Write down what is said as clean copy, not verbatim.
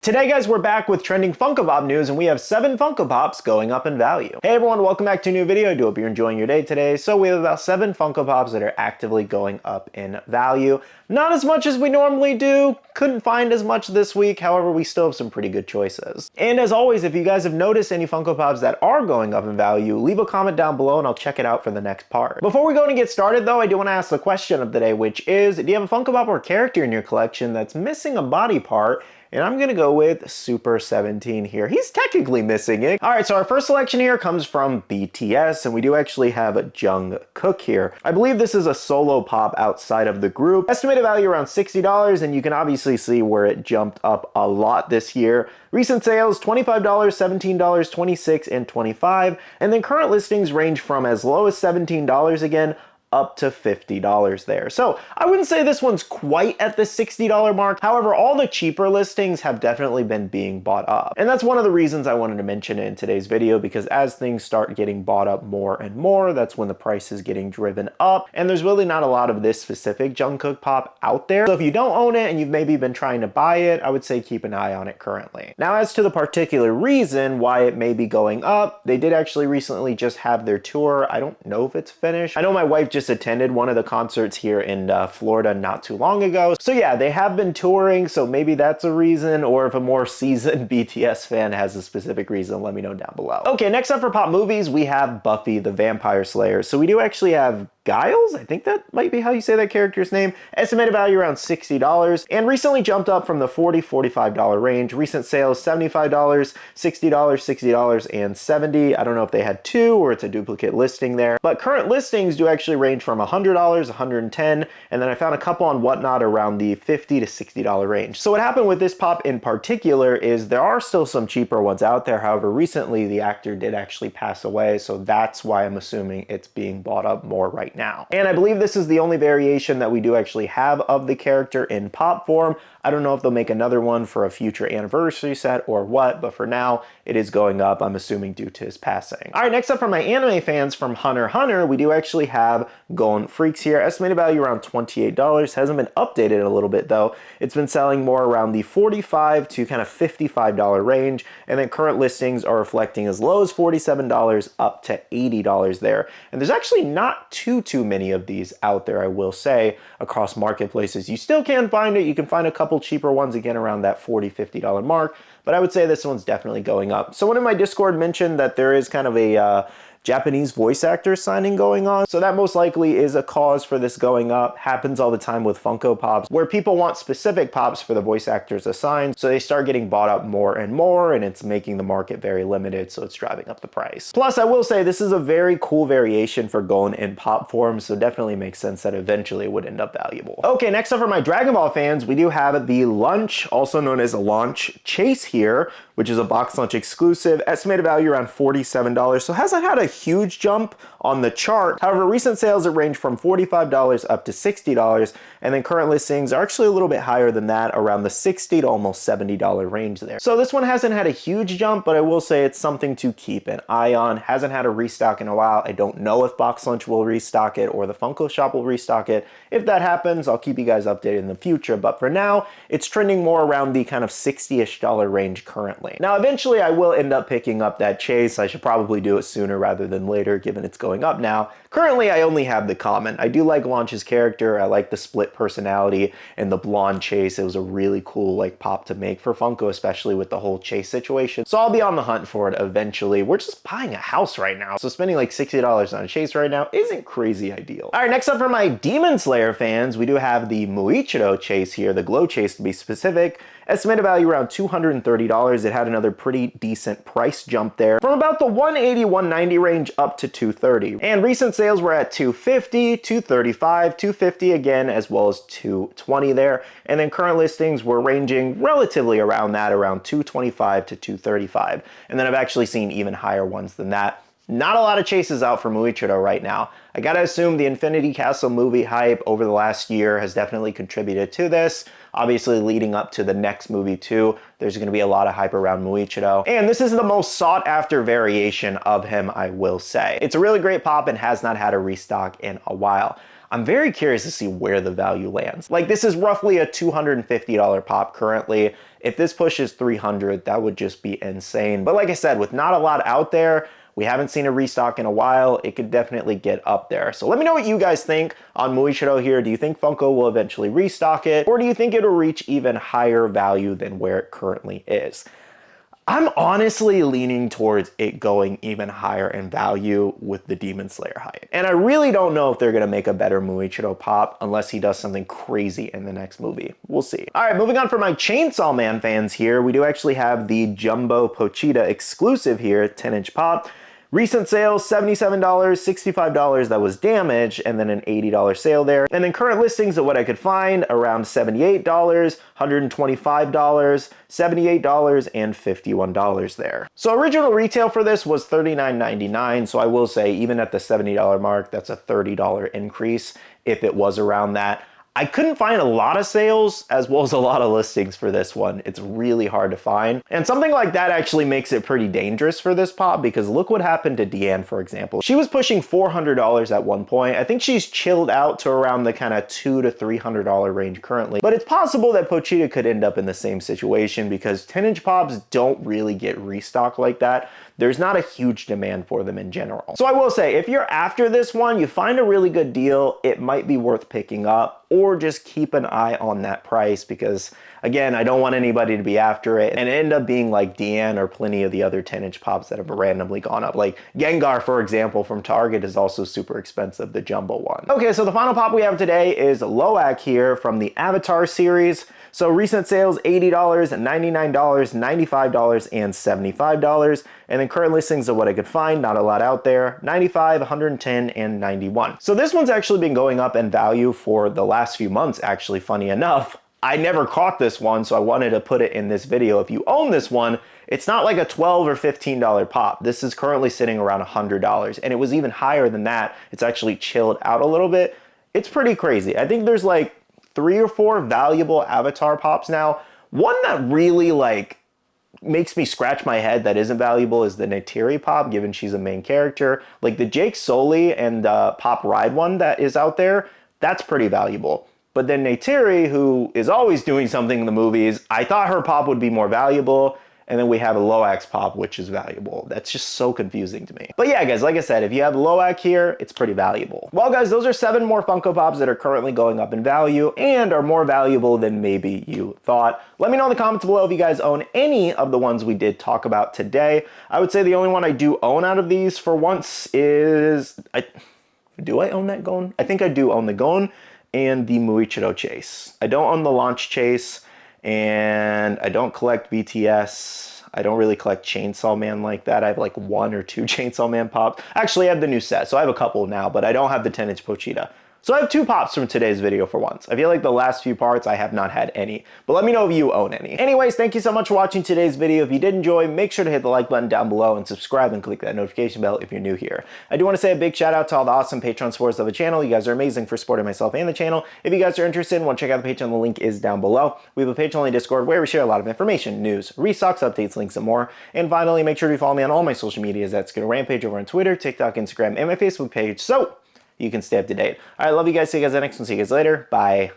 Today guys, we're back with trending Funko Pop news and we have 7 Funko Pops going up in value. Hey everyone, welcome back to a new video. I do hope you're enjoying your day today. So we have about 7 Funko Pops that are actively going up in value. Not as much as we normally do, couldn't find as much this week, however we still have some pretty good choices. And as always, if you guys have noticed any Funko Pops that are going up in value, leave a comment down below and I'll check it out for the next part. Before we go and get started though, I do want to ask the question of the day, which is, do you have a Funko Pop or character in your collection that's missing a body part? And I'm gonna go with Super 17 here. He's technically missing it. All right, so our first selection here comes from BTS, and we do actually have Jungkook here. I believe this is a solo pop outside of the group. Estimated value around $60, and you can obviously see where it jumped up a lot this year. Recent sales, $25, $17, $26, and $25. And then current listings range from as low as $17 again, up to $50 there. So I wouldn't say this one's quite at the $60 mark. However, all the cheaper listings have definitely been being bought up. And that's one of the reasons I wanted to mention it in today's video, because as things start getting bought up more and more, that's when the price is getting driven up. And there's really not a lot of this specific Jungkook pop out there. So if you don't own it and you've maybe been trying to buy it, I would say keep an eye on it currently. Now, as to the particular reason why it may be going up, they did actually recently just have their tour. I don't know if it's finished. I know my wife just attended one of the concerts here in Florida not too long ago. So yeah, they have been touring, so maybe that's a reason, or if a more seasoned BTS fan has a specific reason, let me know down below. Okay, next up for pop movies, we have Buffy the Vampire Slayer. So we do actually have Giles, I think that might be how you say that character's name. Estimated value around $60 and recently jumped up from the $40, $45 range. Recent sales, $75, $60, $60, and $70. I don't know if they had 2 or it's a duplicate listing there, but current listings do actually range from $100, $110, and then I found a couple on Whatnot around the $50 to $60 range. So what happened with this pop in particular is there are still some cheaper ones out there. However, recently the actor did actually pass away, so that's why I'm assuming it's being bought up more right now. And I believe this is the only variation that we do actually have of the character in pop form. I don't know if they'll make another one for a future anniversary set or what, but for now, it is going up, I'm assuming due to his passing. All right, next up for my anime fans from Hunter x Hunter, we do actually have Gon Freaks here. Estimated value around $28. Hasn't been updated in a little bit though. It's been selling more around the $45 to kind of $55 range, and then current listings are reflecting as low as $47 up to $80 there. And there's actually not too many of these out there, I will say, across marketplaces. You still can find it. You can find a couple cheaper ones again around that $40, $50 mark, but I would say this one's definitely going up. Someone in my Discord mentioned that there is kind of a Japanese voice actor signing going on. So that most likely is a cause for this going up. Happens all the time with Funko Pops, where people want specific pops for the voice actors assigned. So they start getting bought up more and more, and it's making the market very limited. So it's driving up the price. Plus, I will say this is a very cool variation for Gon in pop form. So definitely makes sense that eventually it would end up valuable. Okay, next up for my Dragon Ball fans, we do have the Lunch, also known as a Launch Chase here, which is a box lunch exclusive. Estimated value around $47. So hasn't had a huge jump on the chart. However, recent sales have ranged from $45 up to $60, and then current listings are actually a little bit higher than that, around the $60 to almost $70 range there. So this one hasn't had a huge jump, but I will say it's something to keep an eye on. Hasn't had a restock in a while. I don't know if Box Lunch will restock it or the Funko Shop will restock it. If that happens, I'll keep you guys updated in the future, but for now, it's trending more around the kind of $60-ish range currently. Now, eventually I will end up picking up that Chase. I should probably do it sooner rather than later, given it's going up now. Currently, I only have the common. I do like Launch's character. I like the split personality and the blonde Chase. It was a really cool pop to make for Funko, especially with the whole Chase situation. So I'll be on the hunt for it eventually. We're just buying a house right now, so spending like $60 on a Chase right now isn't crazy ideal. All right, next up for my Demon Slayer fans, we do have the Muichiro Chase here, the Glow Chase to be specific. Estimated value around $230. It had another pretty decent price jump there, from about the $180, $190 range up to $230. And recent sales were at $250, $235, $250 again, as well as $220 there. And then current listings were ranging relatively around that, around $225 to $235. And then I've actually seen even higher ones than that. Not a lot of chases out for Muichiro right now. I gotta assume the Infinity Castle movie hype over the last year has definitely contributed to this. Obviously, leading up to the next movie too, there's gonna be a lot of hype around Muichiro. And this is the most sought after variation of him, I will say. It's a really great pop and has not had a restock in a while. I'm very curious to see where the value lands. Like, this is roughly a $250 pop currently. If this pushes 300, that would just be insane. But like I said, with not a lot out there, we haven't seen a restock in a while, it could definitely get up there. So let me know what you guys think on Muichiro here. Do you think Funko will eventually restock it? Or do you think it'll reach even higher value than where it currently is? I'm honestly leaning towards it going even higher in value with the Demon Slayer hype. And I really don't know if they're gonna make a better Muichiro pop unless he does something crazy in the next movie. We'll see. All right, moving on for my Chainsaw Man fans here, we do actually have the Jumbo Pochita exclusive here, 10-inch pop. Recent sales, $77, $65 that was damaged, and then an $80 sale there. And then current listings of what I could find, around $78, $125, $78, and $51 there. So original retail for this was $39.99, so I will say even at the $70 mark, that's a $30 increase if it was around that. I couldn't find a lot of sales as well as a lot of listings for this one. It's really hard to find. And something like that actually makes it pretty dangerous for this pop because look what happened to Deanne, for example. She was pushing $400 at one point. I think she's chilled out to around the kind of $200 to $300 range currently. But it's possible that Pochita could end up in the same situation because 10-inch pops don't really get restocked like that. There's not a huge demand for them in general. So I will say, if you're after this one, you find a really good deal, it might be worth picking up, or just keep an eye on that price because, again, I don't want anybody to be after it and end up being like Deanne or plenty of the other 10-inch pops that have randomly gone up. Like Gengar, for example, from Target is also super expensive, the jumbo one. Okay, so the final pop we have today is Loak here from the Avatar series. So recent sales, $80, $99, $95, and $75. And then current listings of what I could find, not a lot out there, $95, $110, and $91. So this one's actually been going up in value for the last few months, actually, funny enough. I never caught this one, so I wanted to put it in this video. If you own this one, it's not like a $12 or $15 pop. This is currently sitting around $100, and it was even higher than that. It's actually chilled out a little bit. It's pretty crazy. I think there's like 3 or 4 valuable Avatar pops now. One that really like makes me scratch my head that isn't valuable is the Neytiri pop, given she's a main character. Like the Jake Sully and Pop Ride one that is out there, that's pretty valuable. But then Neytiri, who is always doing something in the movies, I thought her pop would be more valuable. And then we have a Loak's pop, which is valuable. That's just so confusing to me. But yeah, guys, like I said, if you have Loak here, it's pretty valuable. Well, guys, those are 7 more Funko Pops that are currently going up in value and are more valuable than maybe you thought. Let me know in the comments below if you guys own any of the ones we did talk about today. I would say the only one I do own out of these for once is... do I own that Gon? I think I do own the Gon and the Muichiro chase. I don't own the launch chase. And I don't collect BTS. I don't really collect Chainsaw Man like that. I have like 1 or 2 Chainsaw Man pops. Actually, I have the new set, so I have a couple now, but I don't have the 10-inch Pochita. So I have 2 pops from today's video for once. I feel like the last few parts I have not had any, but let me know if you own any. Anyways, thank you so much for watching today's video. If you did enjoy, make sure to hit the like button down below and subscribe and click that notification bell if you're new here. I do want to say a big shout out to all the awesome Patreon supporters of the channel. You guys are amazing for supporting myself and the channel. If you guys are interested and want to check out the Patreon, the link is down below. We have a Patreon Discord where we share a lot of information, news, restocks, updates, links, and more. And finally, make sure to follow me on all my social medias at Skittlerampage over on Twitter, TikTok, Instagram, and my Facebook page. So you can stay up to date. All right, love you guys. See you guys in the next one. See you guys later. Bye.